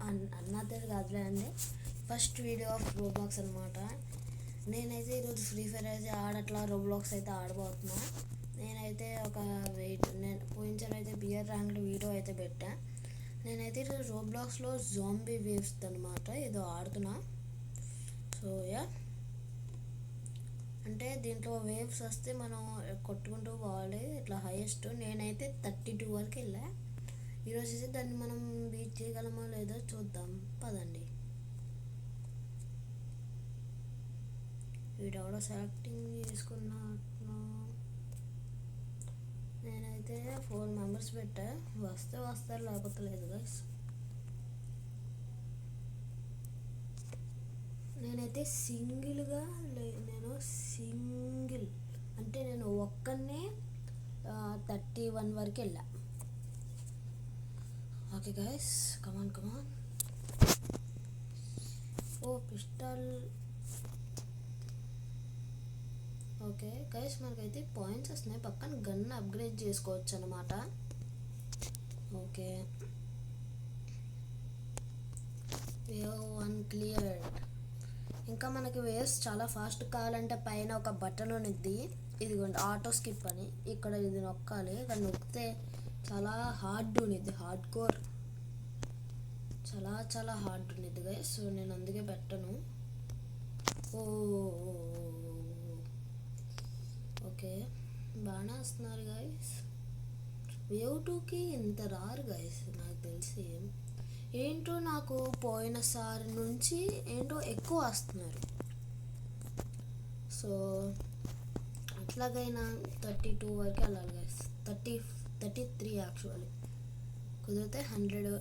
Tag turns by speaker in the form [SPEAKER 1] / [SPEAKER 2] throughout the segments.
[SPEAKER 1] అన్నది కాదులే అండి, ఫస్ట్ వీడియో ఆఫ్ రోబ్లాక్స్ అనమాట. నేనైతే ఈరోజు ఫ్రీ ఫైర్ అయితే ఆడట్లా, రోబ్లాక్స్ అయితే ఆడబోతున్నా. నేనైతే నేను పోయినసారి అయితే బియర్ ర్యాంక్డ్ వీడియో అయితే పెట్టా. నేనైతే ఈరోజు రోబ్లాక్స్లో జాంబీ వేవ్స్ అనమాట ఏదో ఆడుతున్నా. సో అంటే దీంట్లో వేవ్స్ వస్తే మనం కొట్టుకుంటూ పోవాలి, ఇట్లా హైయెస్ట్. నేనైతే 32 వరకు వెళ్ళా. ఈరోజు అయితే దాన్ని మనం బీట్ చేయగలమో లేదో చూద్దాం పదండి. వీడెవడో సెలెక్టింగ్ చేసుకున్నా. నేనైతే 4 మెంబర్స్ పెట్టా, వస్తే వస్తారు లేకపోతే లేదు గైస్. నేనైతే సింగిల్ అంటే నేను ఒక్కనే 31 వరకు వెళ్ళా. ఓకే గైస్, కమాన్. ఓ పిస్టల్. ఓకే గైస్, మనకైతే పాయింట్స్ వస్తున్నాయి, పక్కన గన్ అప్గ్రేడ్ చేసుకోవచ్చు అనమాట. Okay, wave 1 cleared. ఇంకా మనకి వేవ్స్ చాలా ఫాస్ట్ కావాలంటే పైన ఒక బటన్ ఉన్నది, ఇదిగోండి ఆటో స్కిప్ అని. ఇక్కడ ఇది నొక్కాలి, ఇక్కడ నొక్కితే చాలా హార్డ్ ఉన్నది, హార్డ్ కోర్, చాలా హార్డ్ ఉన్నది గైస్. సో నేను అందుకే పెట్టను. ఓకే, బాగానే వస్తున్నారు గైస్. వేవ్ 2కి ఇంత రారు గైస్ నాకు తెలిసి. ఏంటో నాకు పోయినసారి నుంచి ఏంటో ఎక్కువ వస్తున్నారు. సో అట్లాగైనా 32 వరకు వెళ్ళాలి గైస్. 33 యాక్చువల్లీ, కుదిరితే 100.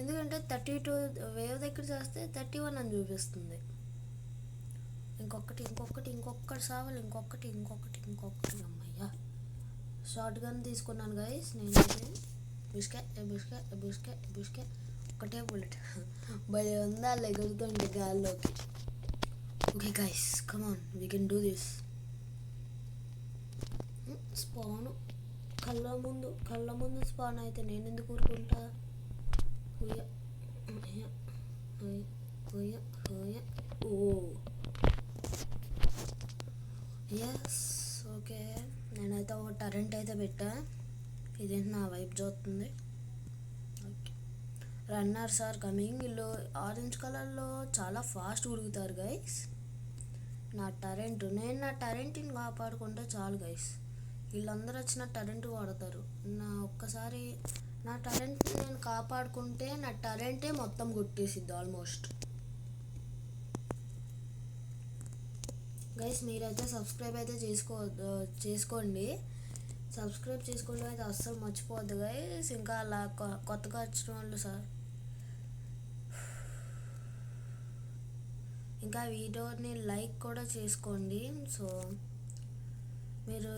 [SPEAKER 1] ఎందుకంటే 32 వేవ్ దగ్గర చేస్తే 31 అని చూపిస్తుంది. ఇంకొకటి సావాలి, ఇంకొకటి అమ్మయ్యా. షార్ట్ గన్ తీసుకున్నాను గైస్ నేనైతే. బిస్కే ఒకటే బుల్లెట్ భలే ఉందా ఎగురుతుంటే గాల్లోకి. Okay guys, come on, we can do this. Span కళ్ళ ముందు స్పాన్ అయితే నేను ఎందుకు ఊరుకుంటా. Yes, okay. నేనైతే ఒక టరెంట్ అయితే పెట్టా. ఇదేంటి నా వైపు చూస్తుంది. Runners are coming. వీళ్ళు ఆరెంజ్ కలర్లో చాలా ఫాస్ట్ ఉడుకుతారు గైస్. నేను నా టరెంట్ని కాపాడుకుంటే చాలు గైస్. వీళ్ళందరూ వచ్చిన టరెంట్ వాడతారు. ఒక్కసారి నా టరెంట్ని నేను కాపాడుకుంటే నా టరెంటే మొత్తం కొట్టేసిద్ది ఆల్మోస్ట్. గైస్ మీరైతే సబ్స్క్రైబ్ అయితే చేసుకోండి. సబ్స్క్రైబ్ చేసుకోవడం అయితే అస్సలు మర్చిపోవద్దు గైస్. ఇంకా అలా కొత్తగా వచ్చిన వాళ్ళు ఇంకా వీడియోని లైక్ కూడా చేసుకోండి. సో మీరు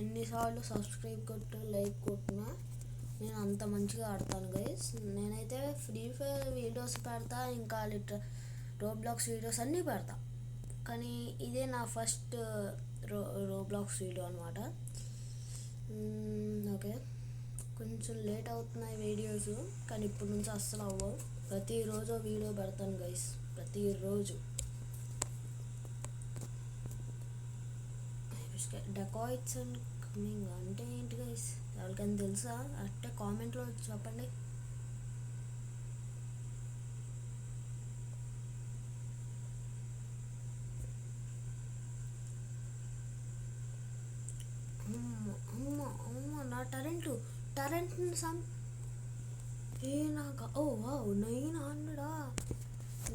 [SPEAKER 1] ఎన్నిసార్లు సబ్స్క్రైబ్ కొట్టు లైక్ కొట్టినా నేను అంత మంచిగా ఆడతాను గైస్. నేనైతే ఫ్రీ ఫైర్ వీడియోస్ పెడతా, ఇంకా రోబ్లాక్స్ వీడియోస్ అన్నీ పెడతా. కానీ ఇదే నా ఫస్ట్ రోబ్లాక్స్ వీడియో అనమాట. ఓకే, కొంచెం లేట్ అవుతున్నాయి వీడియోస్, కానీ ఇప్పటి నుంచి అస్సలు అవ్వవు. ప్రతిరోజు వీడియో పెడతాను గైస్, ప్రతిరోజు. డెకాయిట్స్ అండ్ కమింగ్ అంటే ఏంటి గైస్? ఎవరికైనా తెలుసా? అంటే కామెంట్లో చెప్పండి. అమ్మ నా టరెంట్ నాకు 900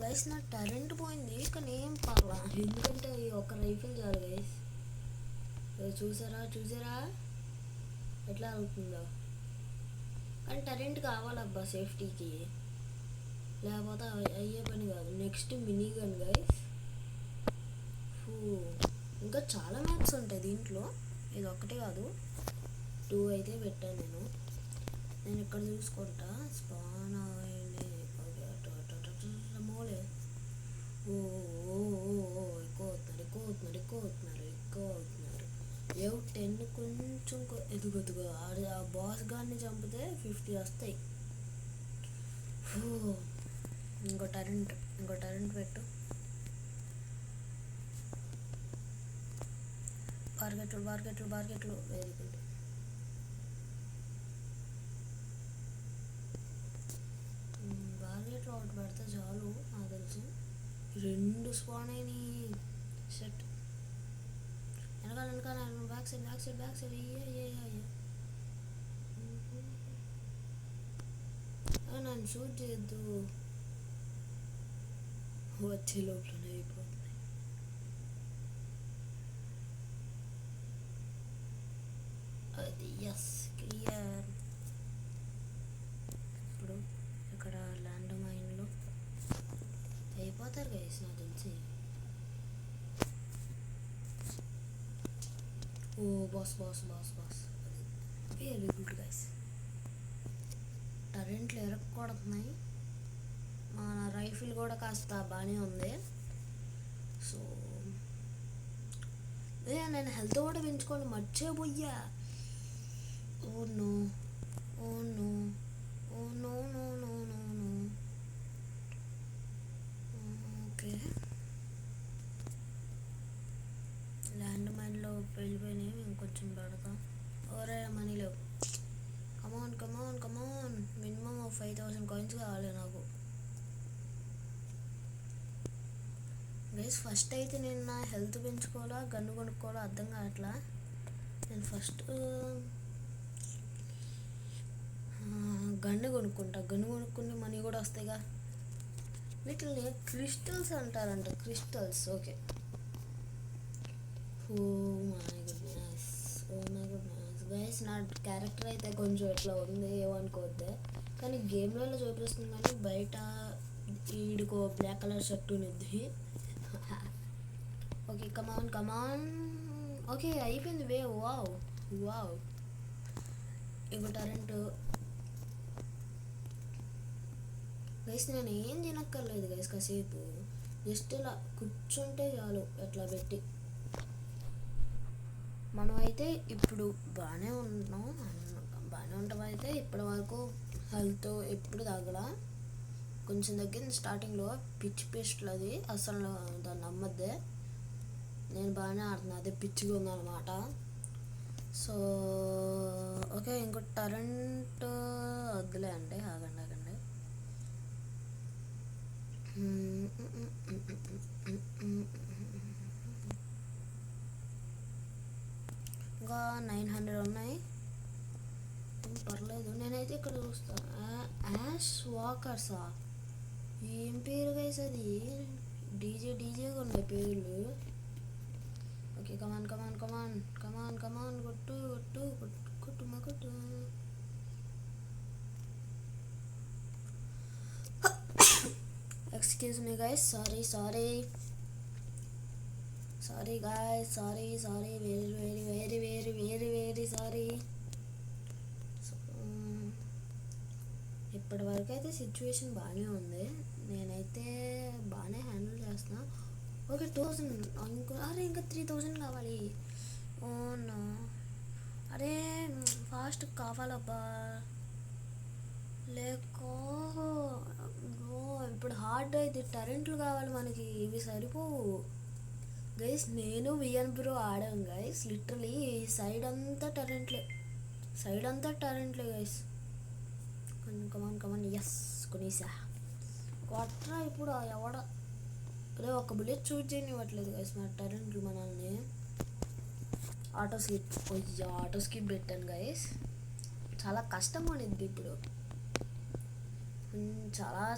[SPEAKER 1] గైస్. నా టరెంట్ పోయింది కానీ ఏం పర్లా, ఎందుకంటే ఒక రైఫిల్ చాలు గైస్. చూసారా ఎట్లా అవుతుందో. కానీ టరెంట్ కావాలబ్బా సేఫ్టీకి, లేకపోతే అయ్యే పని కాదు. Next mini gun guys. ఇంకా చాలా మ్యాప్స్ ఉంటాయి దీంట్లో, ఇది ఒక్కటే కాదు, 2 అయితే పెట్టాను నేను ఇక్కడ చూసుకుంటా. స్పాన్ మోలే. ఎక్కువ అవుతున్నారు. వేవ్ 10 కొంచెం కొంచెం ఎదుగుతుగా ఆ బాస్ గారిని చంపితే 50 వస్తాయి. ఇంకో టరెంట్ పెట్టు. బార్గెట్లు వెరీ గుడ్. బార్గెట్లు ఒకటి పెడితే చాలు నాకు తెలిసి. 2 స్పాన్ అయినాయి. సెట్ వెనకాల బ్యాక్ సైడ్ నన్ను షూట్ చేయొద్దు. వచ్చే లోపలనే అయిపోతుంది. అది ఎస్ క్లియర్. ఇప్పుడు ఇక్కడ ల్యాండ్ మైన్లో అయిపోతారు గైస్ నాకు తెలిసి. ఓ బాస్ వెరీ గుడ్ గైస్. టరెంట్లు ఎరక్కొడుతున్నాయి. మన రైఫిల్ కూడా కాస్త బాగానే ఉంది. సో నేను హెల్త్ కూడా పెంచుకోవాలి మర్చిపోయా. ఓ నో ఓకే ల్యాండ్ మైన్లో వెళ్ళిపోయినాయి. ఇంకొంచెం పెడతాం. ఓరే మనీ లేవు. కమాన్ మినిమం 5000 కాయిన్స్ కావాలి నాకు గైస్. ఫస్ట్ అయితే నేను నా హెల్త్ పెంచుకోవాలా గన్ను కొనుక్కోవాలా అర్థం కావట్లా. నేను ఫస్ట్ గన్ను కొనుక్కుని మనీ కూడా వస్తాయిగా. వీటిని క్రిస్టల్స్ అంటారంట. Crystals okay. Oh my goodness guys. నా క్యారెక్టర్ అయితే కొంచెం ఎట్లా ఉంది ఏమనుకోవద్దే, కానీ గేమ్లలో చూపిస్తుంది. కానీ బయట ఈడుకో బ్లాక్ కలర్ షర్ట్ ఉన్నది. ఓకే కమాన్ ఓకే అయిపోయింది వే. వావ్ ఇంకో టరెంట్ గైస్. నేను ఏం తినక్కర్లేదు గైస్. కాసేపు జస్ట్ ఇలా కూర్చుంటే చాలు. ఎట్లా పెట్టి మనమైతే ఇప్పుడు బాగానే ఉంటాం. అయితే ఇప్పటి వరకు హెల్త్ ఎప్పుడు తగ్గలా. కొంచెం తగ్గింది స్టార్టింగ్లో. పిచ్చి పేస్ట్లు అది అసలు దాన్ని నమ్మద్దే. నేను బాగానే ఆడుతున్నా. అదే పిచ్చిగా ఉందన్నమాట. సో ఓకే ఇంకో టరెంట్ వద్దులే అండి. ఆగండి ఇంకా 900 ఉన్నాయి. పర్లేదు. నేనైతే ఇక్కడ చూస్తాను. యాష్ వాకర్సా ఏం పేరు గైస్ అది. డీజేగా ఉన్నాయి పేర్లు. ఓకే కమాన్ కొట్టు. Excuse me guys. Sorry guys, sorry, very sorry. ఇప్పటి వరకు అయితే సిచ్యువేషన్ బాగానే ఉంది. నేనైతే బాగానే హ్యాండిల్ చేస్తున్నా. ఓకే 2000 ఇంకా 3000 కావాలి. ఓనా అరే ఫాస్ట్ కావాలబ్బా. ఇప్పుడు హార్డ్ అయితే టరెంట్లు కావాలి మనకి. ఇవి సరిపోవు గైస్. నేను విఎన్ బ్రో ఆడాం గైస్. లిటరలీ సైడ్ అంతా టరెంట్లే గైస్. కమాన్ ఎస్ కొనేసా. కొట్రా ఇప్పుడు ఎవడ అదే ఒక బుల్లెట్ షూట్ చేయనివ్వట్లేదు గైస్ మన టరెంట్లు మనల్ని. ఆటో స్కిప్ పెట్టాను గైస్. చాలా కష్టం పడింది ఇప్పుడు.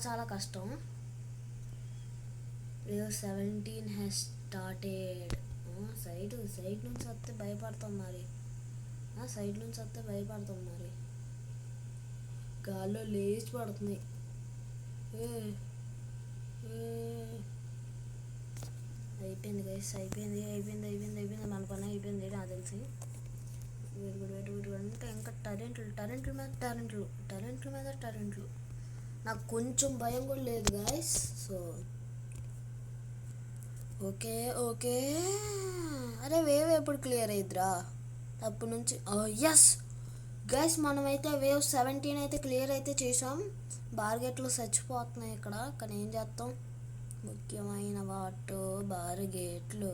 [SPEAKER 1] చాలా కష్టం. 17 has started. సైడ్ నుంచి వస్తే భయపడతాం మరి. గాల్లో లేచి పడుతున్నాయి. అయిపోయింది గైస్. అయిపోయింది మన పని అయిపోయింది నాకు తెలిసి. అంటే ఇంకా టరెంట్ల మీద టరెంట్లు. నాకు కొంచెం భయం కూడా లేదు గైస్. సో ఓకే అరే వేవ్ ఎప్పుడు క్లియర్ అయిద్దిరా. అప్పటి నుంచి ఎస్ గైస్, మనమైతే వేవ్ 17 అయితే క్లియర్ అయితే చేసాం. బార్గెట్లు చచ్చిపోతున్నాయి ఇక్కడ, కానీ ఏం చేస్తాం, ముఖ్యమైన వాటు బార్గెట్లు.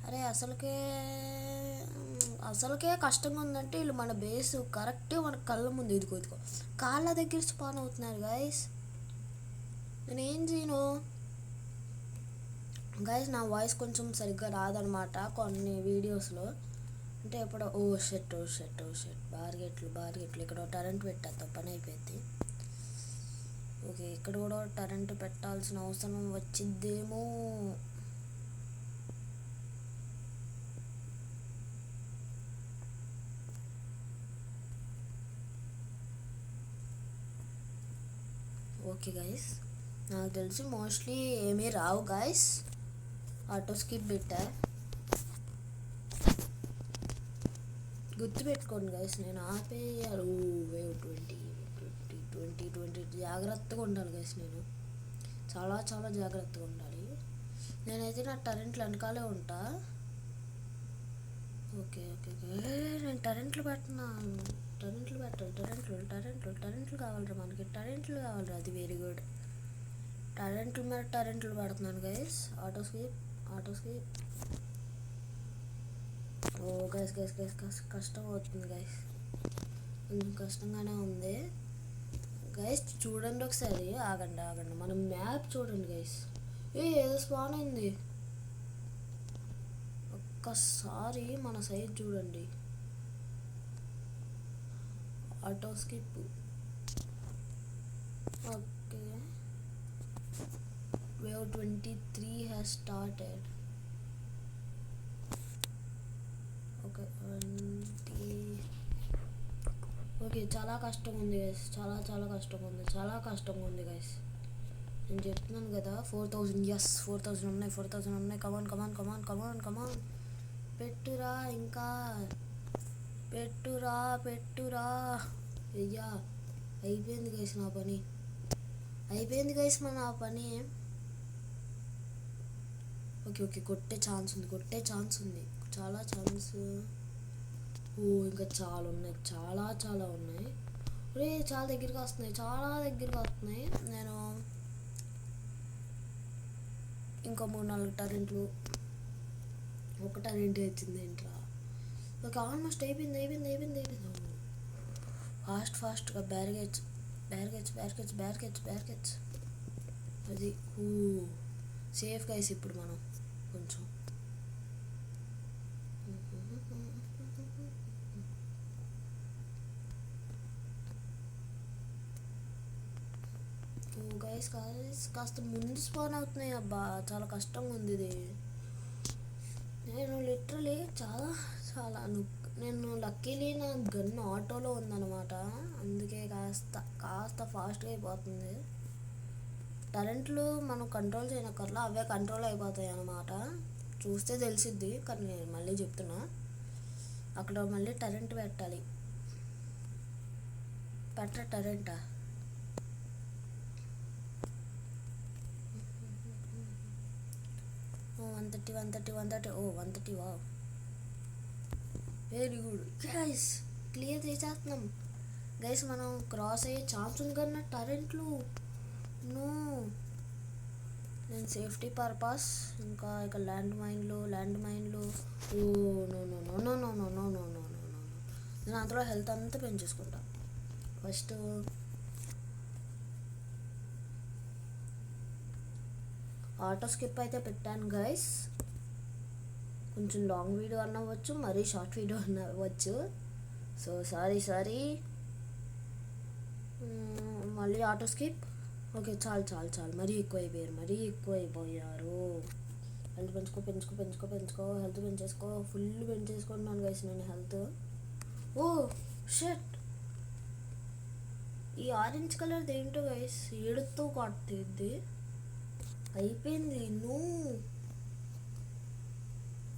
[SPEAKER 1] అరే అసలుకే కష్టంగా ఉందంటే వీళ్ళు మన బేస్ కరెక్ట్ మన కళ్ళ ముందు ఇదిగో కాళ్ళ దగ్గర స్పాన్ అవుతున్నారు గైస్. నేను ఏం చేయను గైస్, నా వాయిస్ కొంచెం సరిగ్గా రాదనమాట కొన్ని వీడియోస్లో. అంటే ఎప్పుడో ఓ షెట్ బార్గెట్లు ఇక్కడ టరెంట్ పెట్టేద్దాం, పని అయిపోయింది. ఓకే, ఇక్కడ కూడా టరెంట్ పెట్టాల్సిన అవసరం వచ్చిద్దేమో. ఓకే గైస్, నాకు తెలిసి మోస్ట్లీ ఏమీ రావు గైస్. ఆటో స్కిప్ పెట్టా, గుర్తుపెట్టుకోండి గైస్. నేను ఆపేయాలి. వేవ్ 20 జాగ్రత్తగా ఉండాలి గైస్. నేను చాలా జాగ్రత్తగా ఉండాలి. నేనైతే నా టరెంట్లు వెనకాలే ఉంటా. ఓకే నేను టరెంట్లు పెట్టాలి. టరెంట్లు కావాలరా మనకి, టరెంట్లు కావాలరా. అది వెరీ గుడ్. టరెంట్లు మీద టరెంట్లు పెడుతున్నాను guys. Auto skip. Oh guys కష్టం అవుతుంది గైస్, కొంచెం కష్టంగానే ఉంది గైస్. చూడండి ఒకసారి, ఆగండి మనం మ్యాప్ చూడండి గైస్. ఏదో స్పాన్ అయింది. ఒక్కసారి మన సైజ్ చూడండి. Auto skip. Okay, wave 23 has started. Okay చాలా కష్టంగా ఉంది గైస్, చాలా కష్టంగా ఉంది గైస్. నేను చెప్తున్నాను కదా 4000. ఎస్ 4000 ఉన్నాయి. కమాన్. పెట్టురా, ఇంకా పెట్టురా. అయ్యా, అయిపోయింది గైస్ నా పని. నా పని. ఓకే కొట్టే ఛాన్స్ ఉంది. చాలా ఛాన్స్. ఇంకా చాలా ఉన్నాయి. చాలా దగ్గరికి వస్తున్నాయి. నేను ఇంకా 3-4 టరెంట్లు. ఒక టరెంట్ వచ్చింది ఏంట్రా. ఓకే, ఆల్మోస్ట్ అయిపోయింది. ఫాస్ట్గా బ్యారిగేట్స్. అది సేఫ్ గైస్. ఇప్పుడు మనం కొంచెం గైస్ కాస్త ముందు స్పాన్ అవుతున్నాయి. అబ్బా చాలా కష్టంగా ఉంది ఇది. నేను లిటరలీ చాలా నేను లక్కీలీ నా గన్ ఆటోలో ఉందన్నమాట, అందుకే కాస్త ఫాస్ట్గా అయిపోతుంది. టరెంట్లు మనం కంట్రోల్ చేయనక్కర్లా, అవే కంట్రోల్ అయిపోతాయి అన్నమాట. చూస్తే తెలిసిద్ది, కానీ నేను మళ్ళీ చెప్తున్నా, అక్కడ మళ్ళీ టరెంట్ పెట్టాలి. టరెంటా? ఓ 130. ఓ 130. వా, వెరీ గుడ్ గైస్, క్లియర్ చేసేస్తున్నాం గైస్. మనం క్రాస్ అయ్యే ఛాన్స్ ఉంది కన్నా టరెంట్లు నో. నేను సేఫ్టీ పర్పస్ ఇంకా ఇక ల్యాండ్ మైన్లు. Oh no. నేను అందులో హెల్త్ అంతా పెంచేసుకుంటా. ఫస్ట్ ఆటో స్కిప్ అయితే పెట్టాను గైస్. కొంచెం లాంగ్ వీడియో అవ్వచ్చు, మరీ షార్ట్ వీడియో అవ్వచ్చు. So sorry. మళ్ళీ ఆటో స్కిప్. ఓకే చాలు. మరీ ఎక్కువైపోయారు. హెల్త్ పెంచుకో. హెల్త్ పెంచేసుకో. ఫుల్ పెంచేసుకుంటున్నాను గైస్ నేను హెల్త్. ఓ షట్, ఈ ఆరెంజ్ కలర్ ఏంటో గైస్, ఏడుతో కొడుతుంది. అయిపోయింది.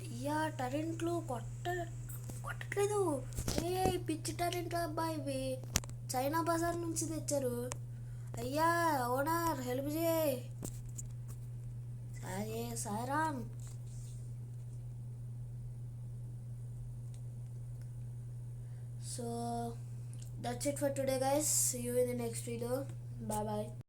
[SPEAKER 1] అయ్యా, టరెంట్లు కొట్టట్లేదు. పిచ్చి టరెంట్లు అబ్బా, ఇవి చైనా బజార్ నుంచి తెచ్చారు. అయ్యా ఓనర్, హెల్ప్ చేయి. Sairam. So that's it for today, guys. See you in the next video. Bye bye.